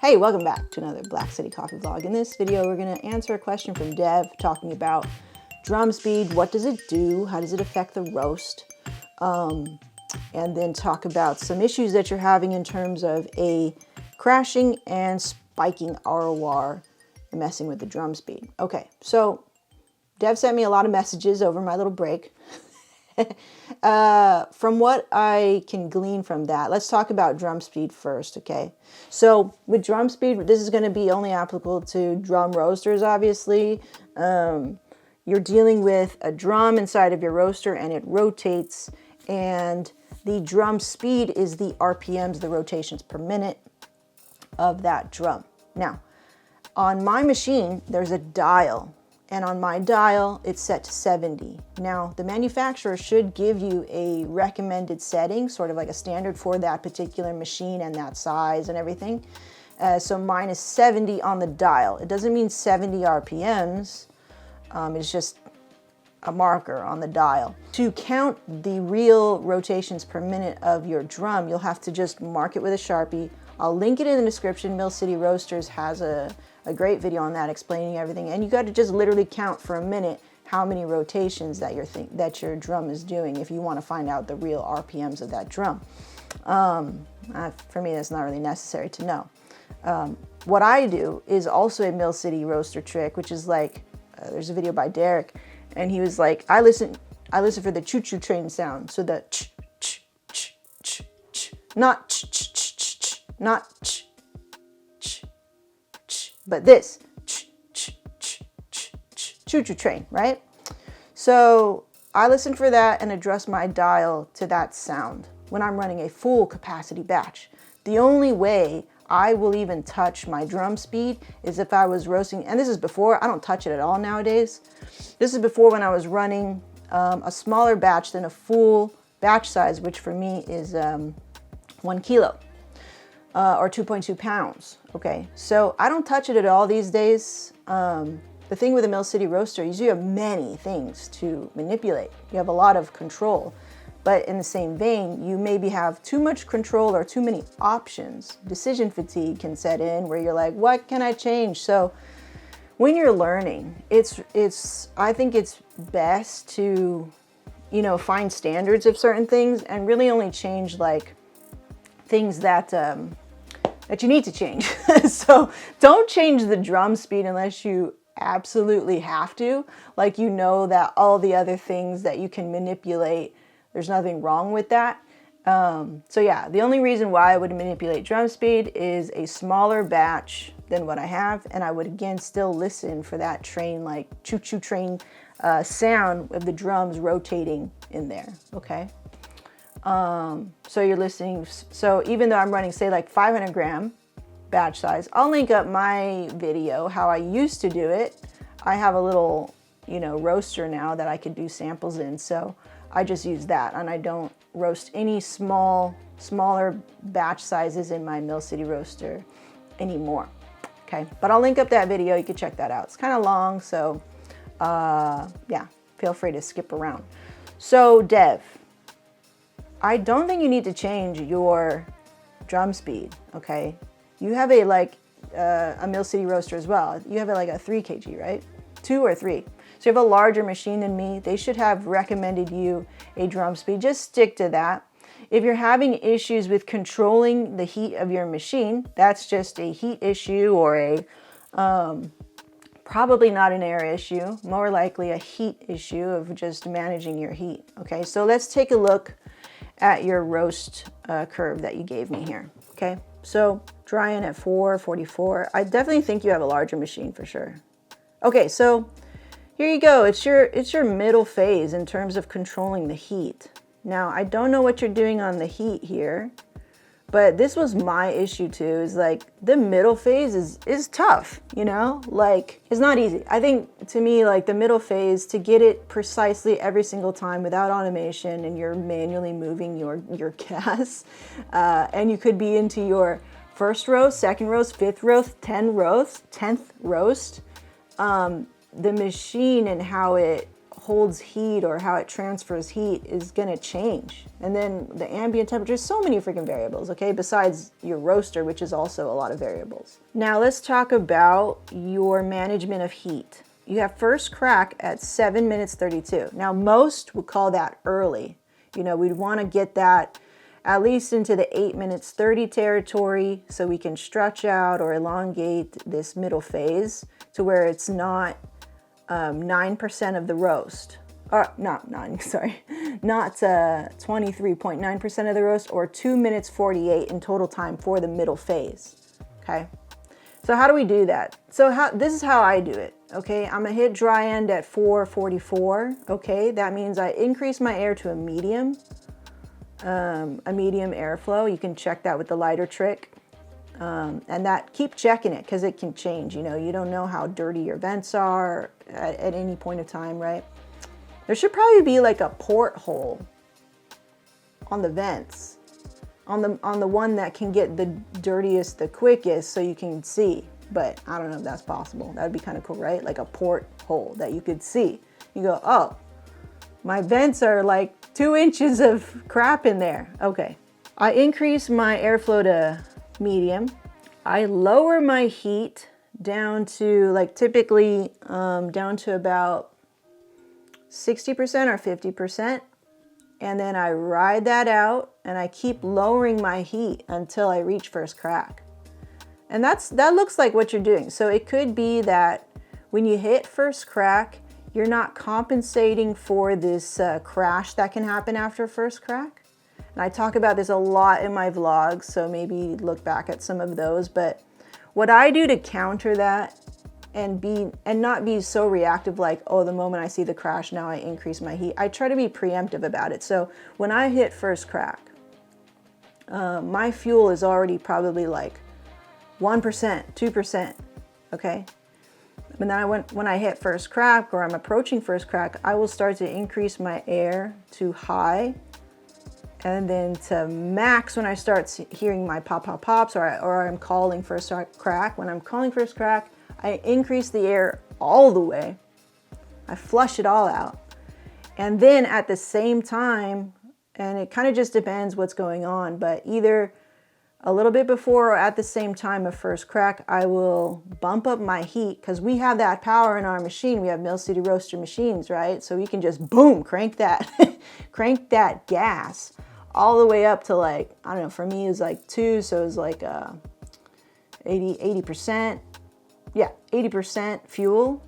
Hey, welcome back to another Black City Coffee vlog. In this video, we're gonna answer a question from Dev talking about drum speed. What does it do? How does it affect the roast? And then talk about some issues that you're having in terms of a crashing and spiking ROR and messing with the drum speed. Okay, so Dev sent me a lot of messages over my little break. From what I can glean from that, let's talk about drum speed first, okay? So with drum speed, this is going to be only applicable to drum roasters, obviously. You're dealing with a drum inside of your roaster and it rotates, and the drum speed is the RPMs, the rotations per minute of that drum. Now, on my machine, there's a dial. And on my dial, it's set to 70. Now, the manufacturer should give you a recommended setting, sort of like a standard for that particular machine and that size and everything. So mine is 70 on the dial. It doesn't mean 70 RPMs. It's just a marker on the dial. To count the real rotations per minute of your drum, you'll have to just mark it with a Sharpie. I'll link it in the description. Mill City Roasters has a great video on that explaining everything, and you got to just literally count for a minute how many rotations that your drum is doing if you want to find out the real RPMs of that drum. For me, that's not really necessary to know. What I do is also a Mill City Roaster trick, which is like there's a video by Derek, and he was like, I listen for the choo-choo train sound, so the ch ch ch ch ch, not ch ch ch ch ch, not ch ch ch, but this ch ch ch ch ch, choo-choo train, right? So I listen for that and adjust my dial to that sound when I'm running a full capacity batch. The only way I will even touch my drum speed is if I was roasting, and this is before, I don't touch it at all nowadays. This is before when I was running a smaller batch than a full batch size, which for me is 1 kilo or 2.2 pounds. Okay, so I don't touch it at all these days. The thing with a Mill City Roaster is you have many things to manipulate. You have a lot of control. But in the same vein, you maybe have too much control or too many options. Decision fatigue can set in where you're like, what can I change? So when you're learning, I think it's best to, find standards of certain things and really only change like things that you need to change. So don't change the drum speed unless you absolutely have to. Like, that all the other things that you can manipulate, there's nothing wrong with that. So yeah, the only reason why I would manipulate drum speed is a smaller batch than what I have. And I would again still listen for that train, like choo-choo train sound of the drums rotating in there, okay? So you're listening. So even though I'm running, say like 500 gram batch size, I'll link up my video, how I used to do it. I have a little, roaster now that I could do samples in. So I just use that, and I don't roast any smaller batch sizes in my Mill City Roaster anymore. Okay, but I'll link up that video. You can check that out. It's kind of long, so yeah, feel free to skip around. So Dev, I don't think you need to change your drum speed. Okay, you have a Mill City Roaster as well. You have a 3 kg, right? 2 or 3. So you have a larger machine than me. They should have recommended you a drum speed. Just stick to that. If you're having issues with controlling the heat of your machine, that's just a heat issue or a probably not an air issue, more likely a heat issue of just managing your heat. Okay, so let's take a look at your roast curve that you gave me here. Okay, so drying at 444. I definitely think you have a larger machine for sure. Okay, so here you go. It's your middle phase in terms of controlling the heat. Now, I don't know what you're doing on the heat here, but this was my issue too, is like the middle phase is tough, like it's not easy. I think to me, like the middle phase, to get it precisely every single time without automation and you're manually moving your gas, and you could be into your first roast, second roast, fifth roast, 10th roast, the machine and how it holds heat or how it transfers heat is gonna change. And then the ambient temperature, so many freaking variables, okay? Besides your roaster, which is also a lot of variables. Now let's talk about your management of heat. You have first crack at 7 minutes 32. Now most would call that early. You know, we'd wanna get that at least into the 8 minutes 30 territory so we can stretch out or elongate this middle phase to where it's not 9% of the roast, or not 23.9% of the roast, or 2 minutes 48 in total time for the middle phase, okay? So how do we do that? So this is how I do it, okay? I'm gonna hit dry end at 444, okay? That means I increase my air to a medium airflow. You can check that with the lighter trick. And that, keep checking it because it can change. You know, you don't know how dirty your vents are at any point of time, right? There should probably be like a porthole on the vents, on the one that can get the dirtiest the quickest so you can see. But I don't know if that's possible. That would be kind of cool, right? Like a porthole that you could see. You go, oh, my vents are like 2 inches of crap in there. Okay. I increase my airflow to medium. I lower my heat down to like typically down to about 60% or 50%. And then I ride that out and I keep lowering my heat until I reach first crack. And that looks like what you're doing. So it could be that when you hit first crack, you're not compensating for this crash that can happen after first crack. And I talk about this a lot in my vlogs, so maybe look back at some of those. But what I do to counter that and not be so reactive, like, oh, the moment I see the crash, now I increase my heat. I try to be preemptive about it. So when I hit first crack, my fuel is already probably like 1%, 2%, okay? And then when I hit first crack, or I'm approaching first crack, I will start to increase my air to high, and then to max when I start hearing my pops, or I'm calling first crack. When I'm calling first crack, I increase the air all the way. I flush it all out. And then at the same time, and it kind of just depends what's going on, but either a little bit before or at the same time of first crack, I will bump up my heat, because we have that power in our machine. We have Mill City Roaster machines, right? So we can just boom, crank that, crank that gas all the way up to, like, I don't know, for me it's like 2, so it's like 80%. Yeah, 80% fuel.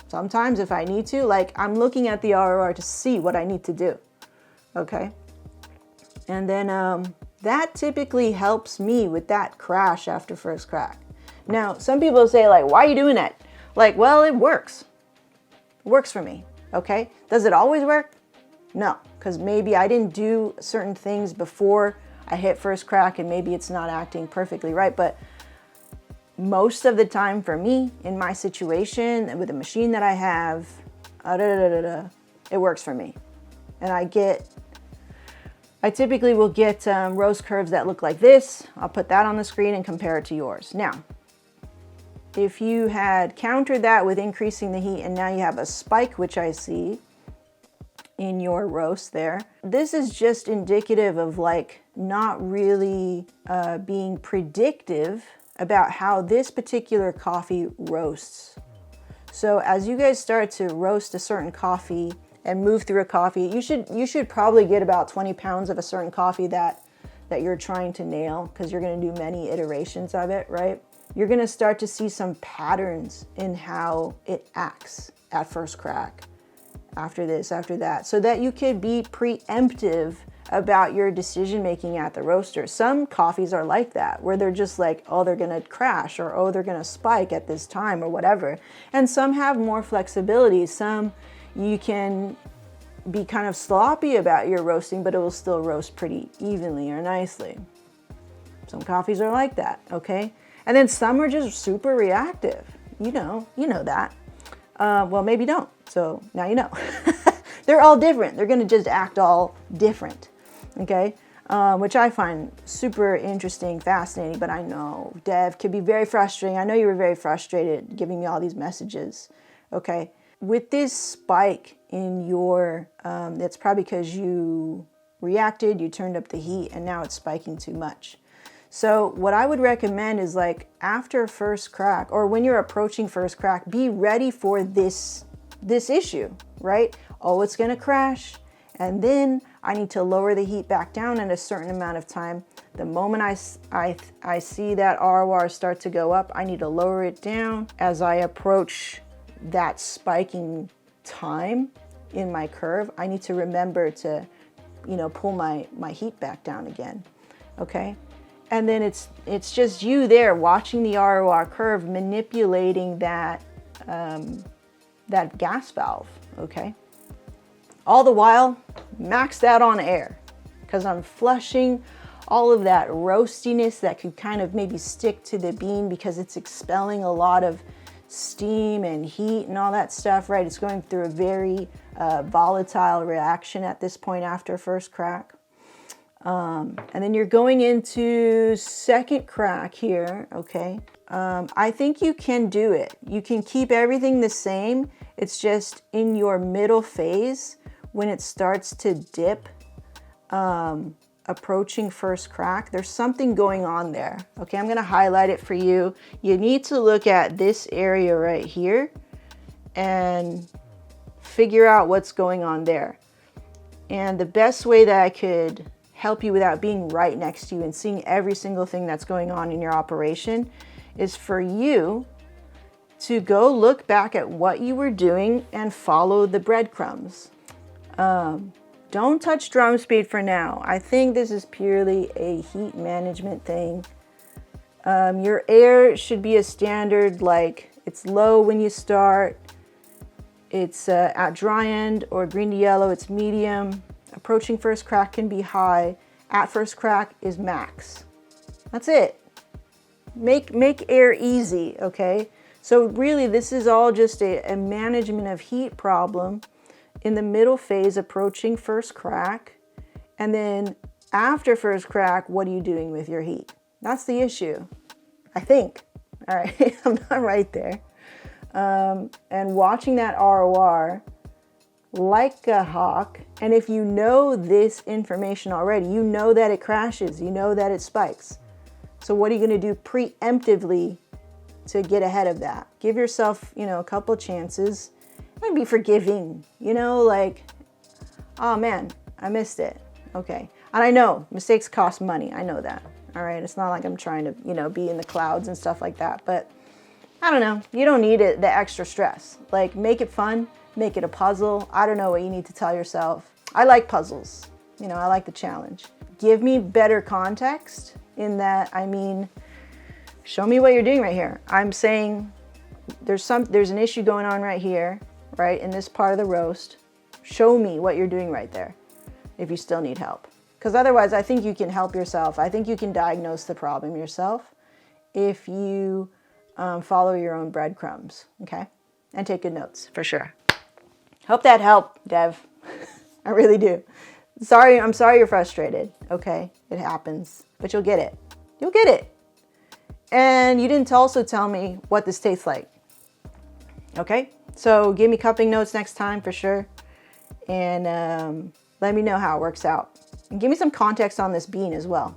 Sometimes if I need to, like, I'm looking at the ROR to see what I need to do, okay? And then that typically helps me with that crash after first crack. Now, some people say, like, why are you doing that? Like, well, it works. It works for me, okay? Does it always work? No, because maybe I didn't do certain things before I hit first crack and maybe it's not acting perfectly right. But most of the time for me, in my situation, with the machine that I have, it works for me. And I typically will get roast curves that look like this. I'll put that on the screen and compare it to yours. Now, if you had countered that with increasing the heat and now you have a spike, which I see in your roast there, this is just indicative of like not really being predictive about how this particular coffee roasts. So as you guys start to roast a certain coffee and move through a coffee, you should probably get about 20 pounds of a certain coffee that you're trying to nail, because you're going to do many iterations of it, right? You're going to start to see some patterns in how it acts at first crack, after this, after that, so that you could be preemptive about your decision making at the roaster. Some coffees are like that, where they're just like, oh, they're gonna crash, or oh, they're gonna spike at this time, or whatever. And some have more flexibility. Some you can be kind of sloppy about your roasting, but it will still roast pretty evenly or nicely. Some coffees are like that, okay? And then some are just super reactive. You know that. Well, maybe don't. So now you know. They're all different. They're gonna just act all different, okay? Which I find super interesting, fascinating, but I know Dev can be very frustrating. I know you were very frustrated giving me all these messages, okay? with this spike in your, that's probably because you reacted, you turned up the heat, and now it's spiking too much. So what I would recommend is like after first crack, or when you're approaching first crack, be ready for this issue, right? Oh, it's gonna crash, and then I need to lower the heat back down at a certain amount of time. The moment I see that ROR start to go up, I need to lower it down as I approach that spiking time in my curve. I need to remember to, you know, pull my heat back down again, okay? And then it's just you there watching the ROR curve, manipulating that, that gas valve, okay? All the while, max that on air, because I'm flushing all of that roastiness that could kind of maybe stick to the bean because it's expelling a lot of steam and heat and all that stuff, right? It's going through a very volatile reaction at this point after first crack. And then you're going into second crack here, okay? I think you can do it. You can keep everything the same. It's just in your middle phase when it starts to dip, approaching first crack, there's something going on there. Okay, I'm gonna highlight it for you. You need to look at this area right here and figure out what's going on there. And the best way that I could help you without being right next to you and seeing every single thing that's going on in your operation is for you to go look back at what you were doing and follow the breadcrumbs. Don't touch drum speed for now. I think this is purely a heat management thing. Your air should be a standard, like it's low when you start, it's at dry end or green to yellow, it's medium. Approaching first crack can be high. At first crack is max. That's it. Make air easy, okay? So really this is all just a management of heat problem in the middle phase approaching first crack. And then after first crack, what are you doing with your heat? That's the issue, I think. All right, I'm not right there. And watching that ROR like a hawk. And if you know this information already, you know that it crashes, you know that it spikes. So what are you gonna do preemptively to get ahead of that? Give yourself, you know, a couple chances and be forgiving, you know, like, oh man, I missed it. Okay. And I know mistakes cost money. I know that. All right. It's not like I'm trying to, you know, be in the clouds and stuff like that, but I don't know. You don't need it, the extra stress. Like, make it fun, make it a puzzle. I don't know what you need to tell yourself. I like puzzles. You know, I like the challenge. Give me better context in that, I mean, show me what you're doing right here. I'm saying there's an issue going on right here, right, in this part of the roast. Show me what you're doing right there if you still need help. Because otherwise, I think you can help yourself. I think you can diagnose the problem yourself if you follow your own breadcrumbs, okay? And take good notes, for sure. Hope that helped, Dev. I really do. I'm sorry you're frustrated, okay? It happens, but you'll get it. You'll get it. And you didn't also tell me what this tastes like, okay? So give me cupping notes next time for sure. And let me know how it works out. And give me some context on this bean as well.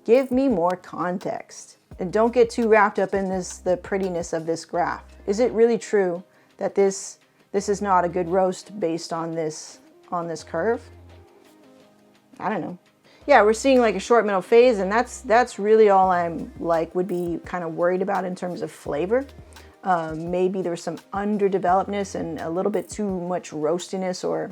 Give me more context. And don't get too wrapped up in the prettiness of this graph. Is it really true that this is not a good roast based on this curve? I don't know. Yeah, we're seeing like a short middle phase, and that's really all I'm like would be kind of worried about in terms of flavor. Maybe there's some underdevelopedness and a little bit too much roastiness or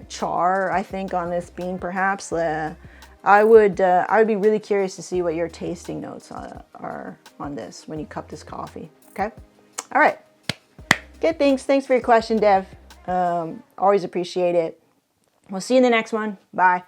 char, I think, on this bean perhaps. I would be really curious to see what your tasting notes are on this when you cup this coffee, okay? All right, good, thanks for your question, Dev. Always appreciate it. We'll see you in the next one, bye.